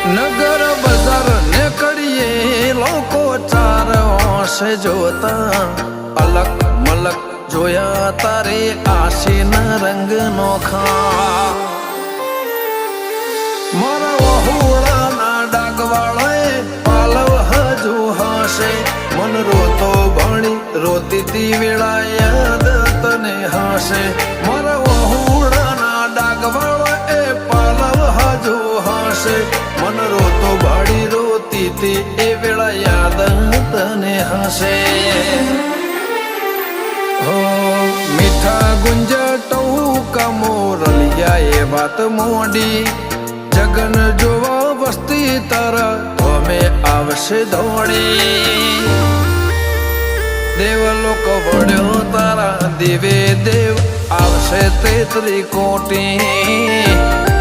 નગર બજાર ને કરીએ લોકો ચાર ઓશે જોતા અલગ મલક જોયા તારે આશીના રંગ નોખા મારા વહુડાના ડાગવાળાએ પાલવ હજુ હશે મન રોતો ભણી રોતી તી વેળા યાદ તને હશે મારા વહુડાના ડાગવાળાએ પાલવ હજુ હશે મન રોતો ભાડી રોતી તી એ વેળા યાદ તને હશે મીઠા ગુંજા ટહુકા મોરલિયા એ વાત મોડી જગન જોવા વસ્તી તારા અમે આવશે દોડી દેવલોક વળ્યો તારા દિવે દેવ આવશે 33 કોટી